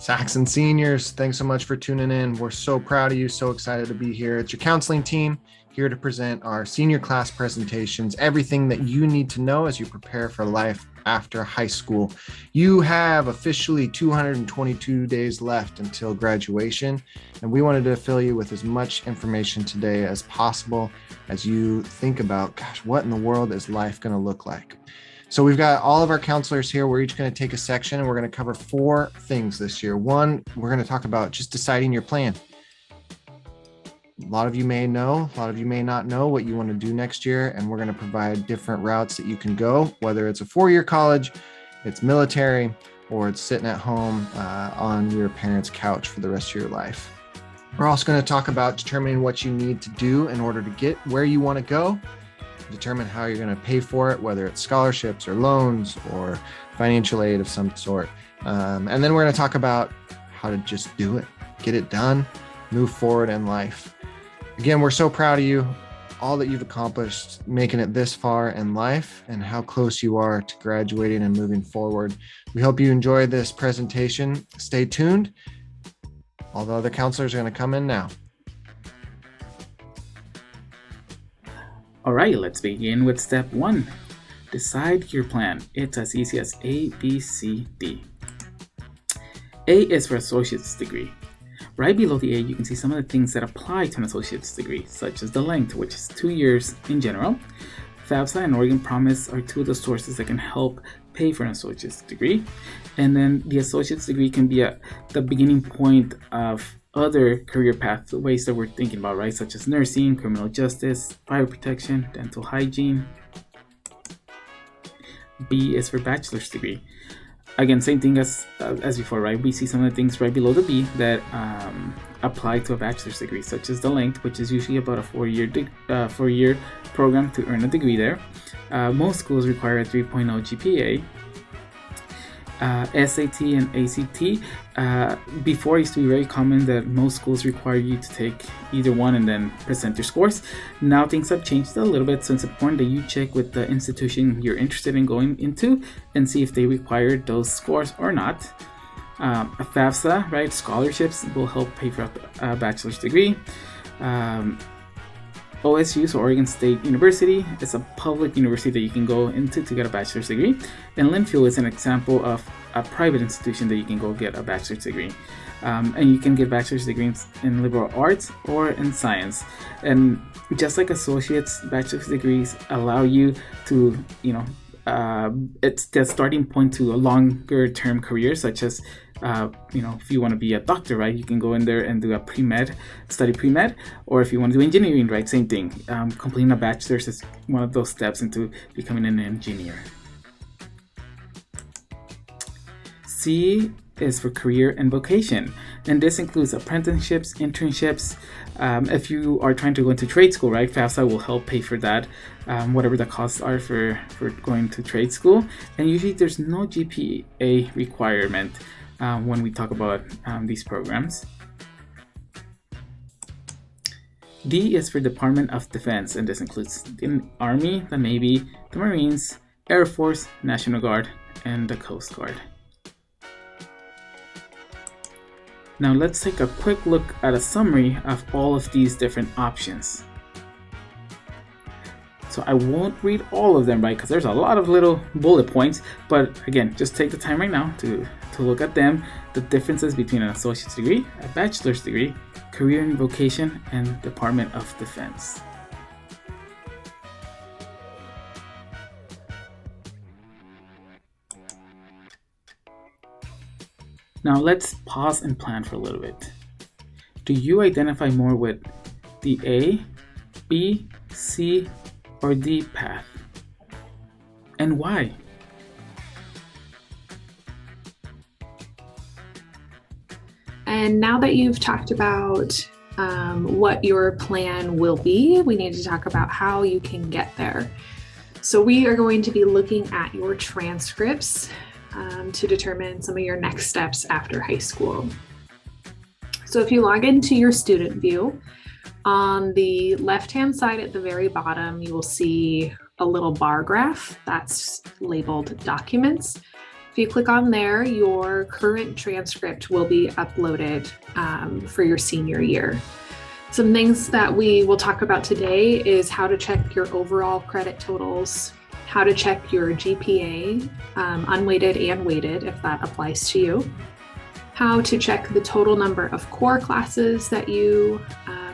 Saxon seniors, thanks so much for tuning in. We're so proud of you, so excited to be here. It's your counseling team here to present our senior class presentations, everything that you need to know as you prepare for life after high school. You have officially 222 days left until graduation, and we wanted to fill you with as much information today as possible as you think about, gosh, what in the world is life going to look like? So we've got all of our counselors here. We're each going to take a section and we're going to cover 4 things this year. One, we're going to talk about just deciding your plan. A lot of you may know, a lot of you may not know what you want to do next year, and we're going to provide different routes that you can go, whether it's a 4-year college, it's military, or it's sitting at home on your parents' couch for the rest of your life. We're also going to talk about determining what you need to do in order to get where you want to go, determine how you're going to pay for it, whether it's scholarships or loans or financial aid of some sort. And then we're going to talk about how to just do it, get it done, move forward in life. Again, we're so proud of you, all that you've accomplished, making it this far in life and how close you are to graduating and moving forward. We hope you enjoy this presentation. Stay tuned. All the other counselors are going to come in now. All right, let's begin with step 1. Decide your plan. It's as easy as A, B, C, D. A is for associate's degree. Right below the A, you can see some of the things that apply to an associate's degree, such as the length, which is 2 years in general. FAFSA and Oregon Promise are 2 of the sources that can help pay for an associate's degree. And then the associate's degree can be the beginning point of other career pathways that we're thinking about, right? Such as nursing, criminal justice, fire protection, dental hygiene. B is for bachelor's degree. Again, same thing as before, right? We see some of the things right below the B that apply to a bachelor's degree, such as the length, which is usually about a 4-year program to earn a degree there. Most schools require a 3.0 GPA. SAT and ACT. Before, it used to be very common that most schools require you to take either one and then present your scores. Now things have changed a little bit, so it's important that you check with the institution you're interested in going into and see if they require those scores or not. A FAFSA, right? Scholarships will help pay for a bachelor's degree. OSU, so Oregon State University, is a public university that you can go into to get a bachelor's degree. And Linfield is an example of a private institution that you can go get a bachelor's degree. And you can get bachelor's degrees in liberal arts or in science. And just like associates, bachelor's degrees allow you to, it's the starting point to a longer term career, such as if you want to be a doctor, right, you can go in there and do a study pre-med, or if you want to do engineering, right, same thing. Completing a bachelor's is one of those steps into becoming an engineer. C is for career and vocation, and this includes apprenticeships, internships. If you are trying to go into trade school, right, FAFSA will help pay for that, whatever the costs are for going to trade school. And usually there's no GPA requirement when we talk about these programs. D is for Department of Defense, and this includes the Army, the Navy, the Marines, Air Force, National Guard, and the Coast Guard. Now let's take a quick look at a summary of all of these different options. So I won't read all of them, right, because there's a lot of little bullet points, but again, just take the time right now to look at them, the differences between an associate's degree, a bachelor's degree, career and vocation, and Department of Defense. Now let's pause and plan for a little bit. Do you identify more with the A, B, C, or D path? And why? And now that you've talked about what your plan will be, we need to talk about how you can get there. So we are going to be looking at your transcripts to determine some of your next steps after high school. So if you log into your student view, on the left-hand side at the very bottom, you will see a little bar graph that's labeled documents. If you click on there, your current transcript will be uploaded for your senior year. Some things that we will talk about today is how to check your overall credit totals, how to check your GPA, unweighted and weighted if that applies to you, how to check the total number of core classes that you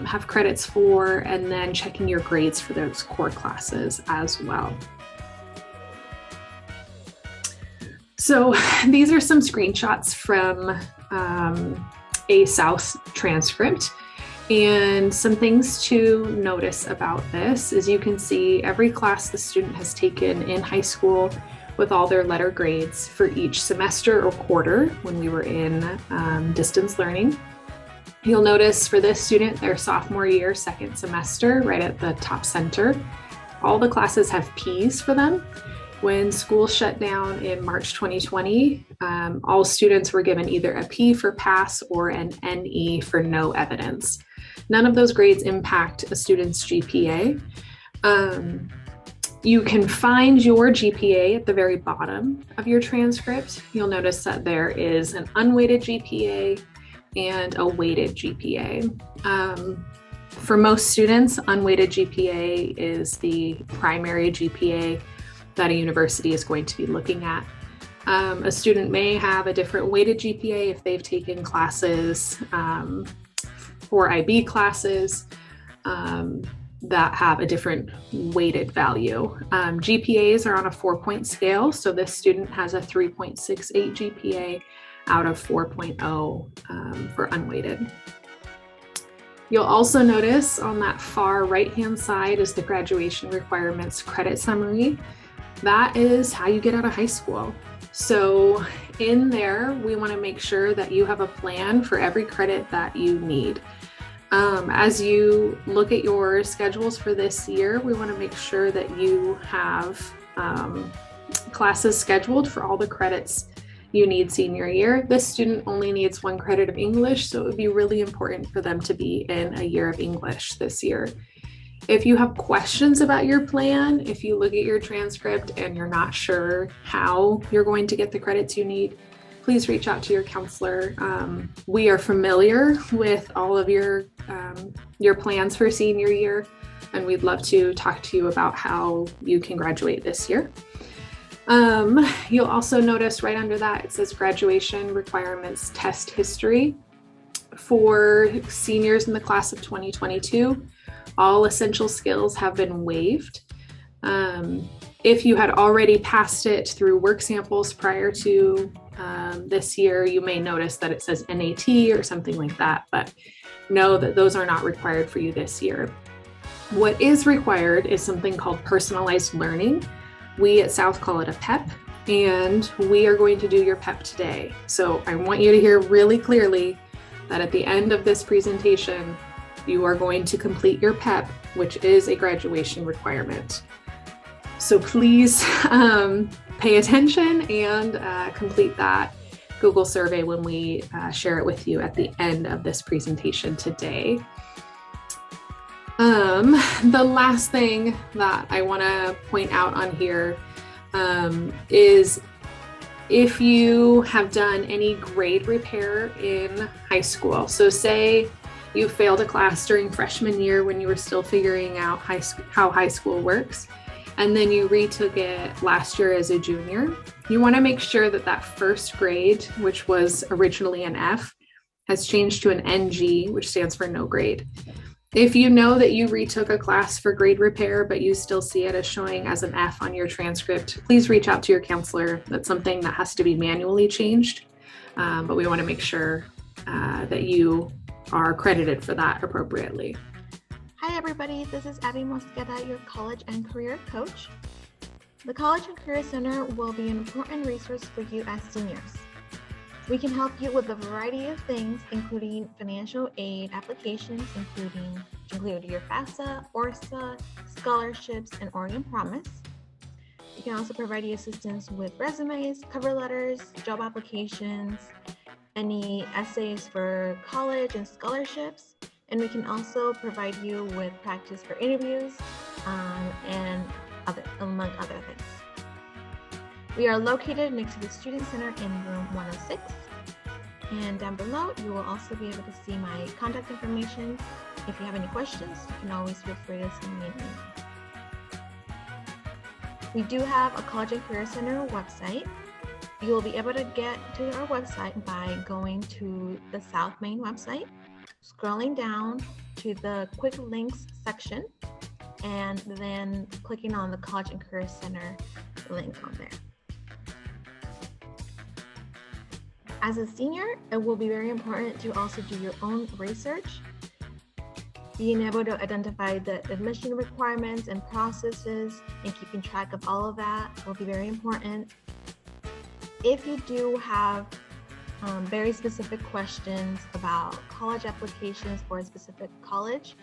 have credits for, and then checking your grades for those core classes as well. So these are some screenshots from a South transcript. And some things to notice about this is you can see every class the student has taken in high school with all their letter grades for each semester or quarter when we were in distance learning. You'll notice for this student, their sophomore year, second semester, right at the top center, all the classes have P's for them. When school shut down in March 2020, all students were given either a P for pass or an NE for no evidence. None of those grades impact a student's GPA. You can find your GPA at the very bottom of your transcript. You'll notice that there is an unweighted GPA and a weighted GPA. For most students, unweighted GPA is the primary GPA that a university is going to be looking at. A student may have a different weighted GPA if they've taken classes or IB classes that have a different weighted value. GPAs are on a 4-point scale, so this student has a 3.68 GPA out of 4.0 for unweighted. You'll also notice on that far right-hand side is the graduation requirements credit summary. That is how you get out of high school. So in there, we want to make sure that you have a plan for every credit that you need. As you look at your schedules for this year, we want to make sure that you have classes scheduled for all the credits you need senior year. This student only needs 1 credit of English, so it would be really important for them to be in a year of English this year. If you have questions about your plan, if you look at your transcript and you're not sure how you're going to get the credits you need, please reach out to your counselor. We are familiar with all of your plans for senior year, and we'd love to talk to you about how you can graduate this year. You'll also notice right under that, it says graduation requirements test history. For seniors in the class of 2022, all essential skills have been waived. If you had already passed it through work samples prior to this year, you may notice that it says NAT or something like that, but know that those are not required for you this year. What is required is something called personalized learning. We at South call it a PEP, and we are going to do your PEP today. So I want you to hear really clearly that at the end of this presentation, you are going to complete your PEP, which is a graduation requirement. So please pay attention and complete that Google survey when we share it with you at the end of this presentation today. The last thing that I want to point out on here is if you have done any grade repair in high school. So say you failed a class during freshman year when you were still figuring out how high school works, and then you retook it last year as a junior. You want to make sure that that first grade, which was originally an F, has changed to an NG, which stands for no grade. If you know that you retook a class for grade repair, but you still see it as showing as an F on your transcript, please reach out to your counselor. That's something that has to be manually changed, but we want to make sure that you are credited for that appropriately. Hi everybody, this is Abby Mosqueda, your college and career coach. The College and Career Center will be an important resource for you as seniors. We can help you with a variety of things, including financial aid applications, include your FAFSA, ORSA, scholarships, and Oregon Promise. We can also provide you assistance with resumes, cover letters, job applications, any essays for college and scholarships, and we can also provide you with practice for interviews and among other things. We are located next to the Student Center in room 106. And down below, you will also be able to see my contact information. If you have any questions, you can always feel free to send me an email. We do have a College and Career Center website. You will be able to get to our website by going to the South Main website, scrolling down to the quick links section, and then clicking on the College and Career Center link on there. As a senior, it will be very important to also do your own research. Being able to identify the admission requirements and processes and keeping track of all of that will be very important. If you do have very specific questions about college applications for a specific college,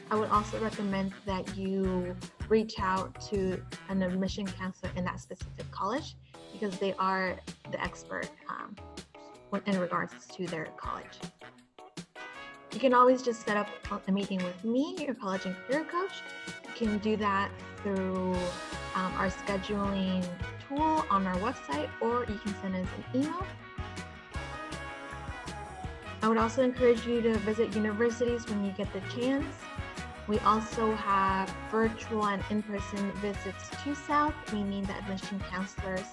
I would also recommend that you reach out to an admission counselor in that specific college because they are the expert in regards to their college. You can always just set up a meeting with me, your college and career coach. You can do that through our scheduling tool on our website, or you can send us an email. I would also encourage you to visit universities when you get the chance. We also have virtual and in-person visits to South, meaning that admission counselors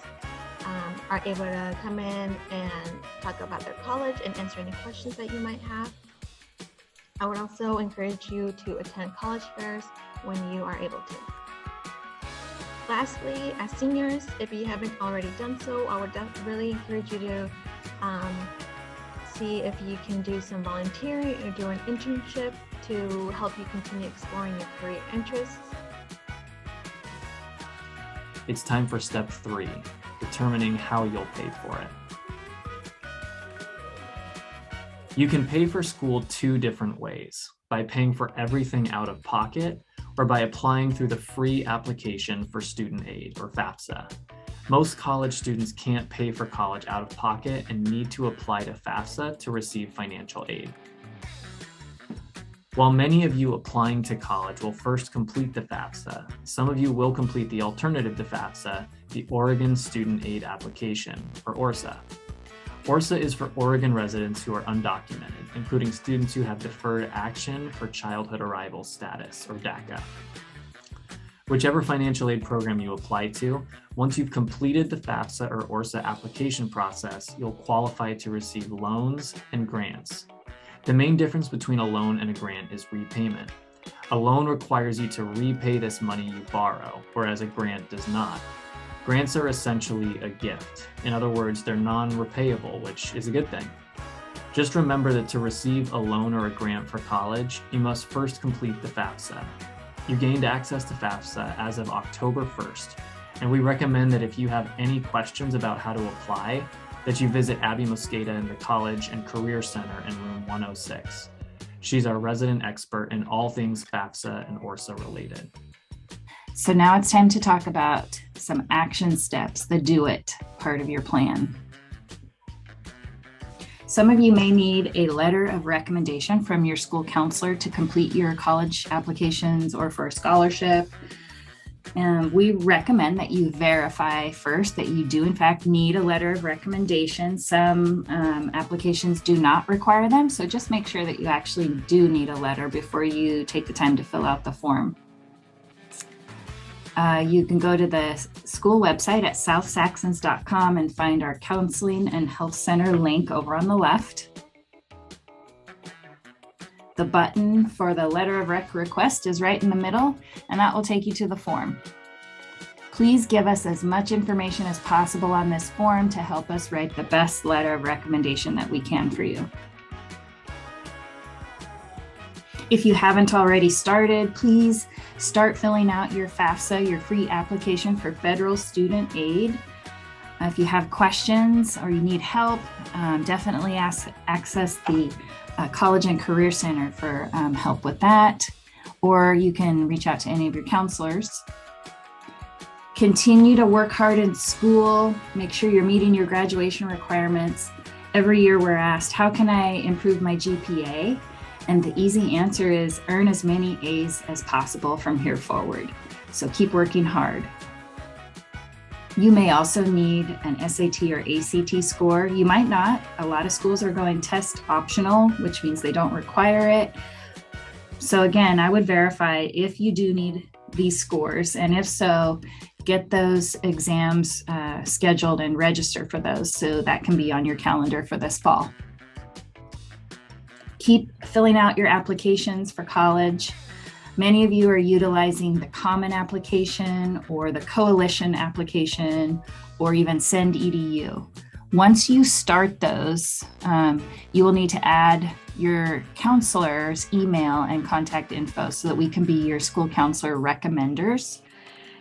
are able to come in and talk about their college and answer any questions that you might have. I would also encourage you to attend college fairs when you are able to. Lastly, as seniors, if you haven't already done so, I would really encourage you to see if you can do some volunteering or do an internship to help you continue exploring your career interests. It's time for step 3, determining how you'll pay for it. You can pay for school 2 different ways, by paying for everything out of pocket or by applying through the free application for student aid, or FAFSA. Most college students can't pay for college out of pocket and need to apply to FAFSA to receive financial aid. While many of you applying to college will first complete the FAFSA, some of you will complete the alternative to FAFSA, the Oregon Student Aid Application, or ORSA. ORSA is for Oregon residents who are undocumented, including students who have Deferred Action for Childhood Arrival Status, or DACA. Whichever financial aid program you apply to, once you've completed the FAFSA or ORSA application process, you'll qualify to receive loans and grants. The main difference between a loan and a grant is repayment. A loan requires you to repay this money you borrow, whereas a grant does not. Grants are essentially a gift. In other words, they're non-repayable, which is a good thing. Just remember that to receive a loan or a grant for college, you must first complete the FAFSA. You gained access to FAFSA as of October 1st, and we recommend that if you have any questions about how to apply, that you visit Abby Mosqueda in the College and Career Center in room 106. She's our resident expert in all things FAFSA and ORSA related. So now it's time to talk about some action steps, the do it part of your plan. Some of you may need a letter of recommendation from your school counselor to complete your college applications or for a scholarship. And we recommend that you verify first that you do in fact need a letter of recommendation. Some applications do not require them, so just make sure that you actually do need a letter before you take the time to fill out the form. You can go to the school website at southsaxons.com and find our counseling and health center link over on the left. The button for the letter of rec request is right in the middle, and that will take you to the form. Please give us as much information as possible on this form to help us write the best letter of recommendation that we can for you. If you haven't already started, please start filling out your FAFSA, your free application for federal student aid. If you have questions or you need help, definitely access the College and Career Center for help with that, or you can reach out to any of your counselors. Continue to work hard in school. Make sure you're meeting your graduation requirements. Every year we're asked, how can I improve my GPA? And the easy answer is earn as many A's as possible from here forward. So keep working hard. You may also need an SAT or ACT score. You might not. A lot of schools are going test optional, which means they don't require it. So again, I would verify if you do need these scores, and if so, get those exams scheduled and register for those so that can be on your calendar for this fall. Keep filling out your applications for college. Many of you are utilizing the Common application or the Coalition application or even Send EDU. Once you start those, you will need to add your counselor's email and contact info so that we can be your school counselor recommenders.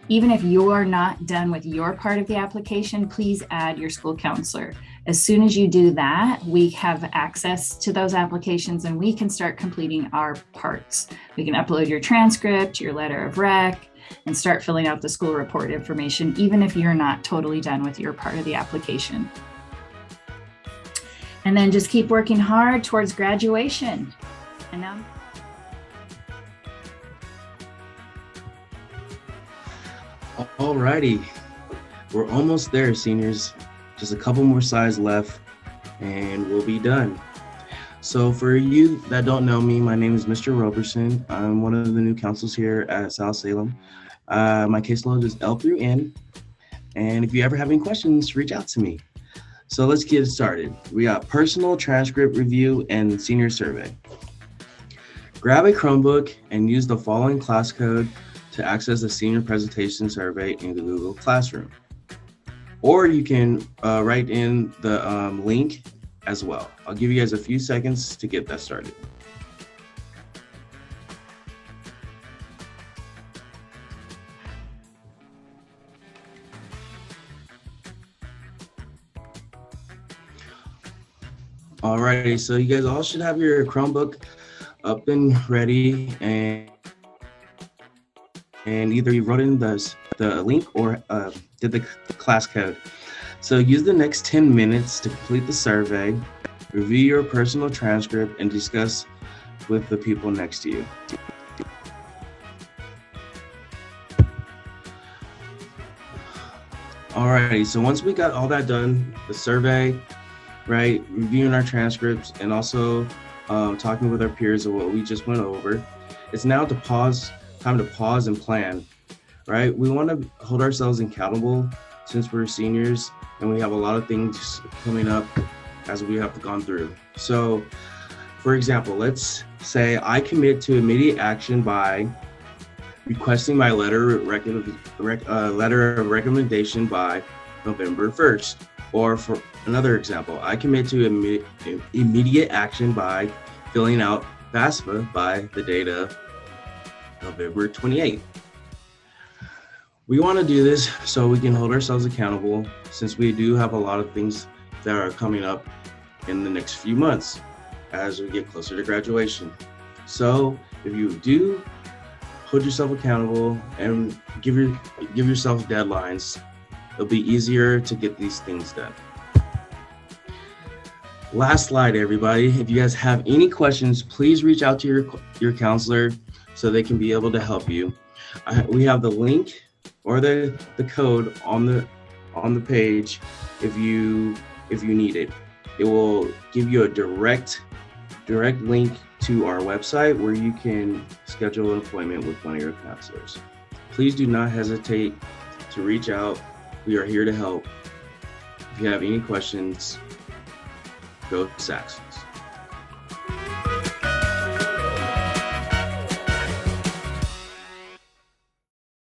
Even if you're not done with your part of the application, please add your school counselor. As soon as you do that, we have access to those applications and we can start completing our parts. We can upload your transcript, your letter of rec, and start filling out the school report information, even if you're not totally done with your part of the application. And then just keep working hard towards graduation. And now, alrighty, we're almost there, seniors. Just a couple more slides left and we'll be done. So for you that don't know me, my name is Mr. Roberson. I'm one of the new counselors here at South Salem. My caseload is L through N. And if you ever have any questions, reach out to me. So let's get started. We got personal transcript review and senior survey. Grab a Chromebook and use the following class code to access the senior presentation survey in the Google Classroom. Or you can write in the link as well. I'll give you guys a few seconds to get that started. Alrighty, so you guys all should have your Chromebook up and ready, and either you wrote in the link or did the class code. So use the next 10 minutes to complete the survey, review your personal transcript, and discuss with the people next to you. Alrighty, so once we got all that done, the survey, right, reviewing our transcripts, and also talking with our peers of what we just went over, it's now time to pause and plan, right? We want to hold ourselves accountable since we're seniors and we have a lot of things coming up as we have gone through. So, for example, let's say I commit to immediate action by requesting my letter of recommendation by November 1st. Or for another example, I commit to immediate action by filling out FAFSA by the date of November 28th. We want to do this so we can hold ourselves accountable, since we do have a lot of things that are coming up in the next few months as we get closer to graduation. So if you do hold yourself accountable and give yourself deadlines, it'll be easier to get these things done. Last slide, everybody. If you guys have any questions, please reach out to your counselor so they can be able to help you. We have the link or the code on the page if you need it. It will give you a direct link to our website where you can schedule an appointment with one of your counselors. Please do not hesitate to reach out. We are here to help. If you have any questions, go SACS.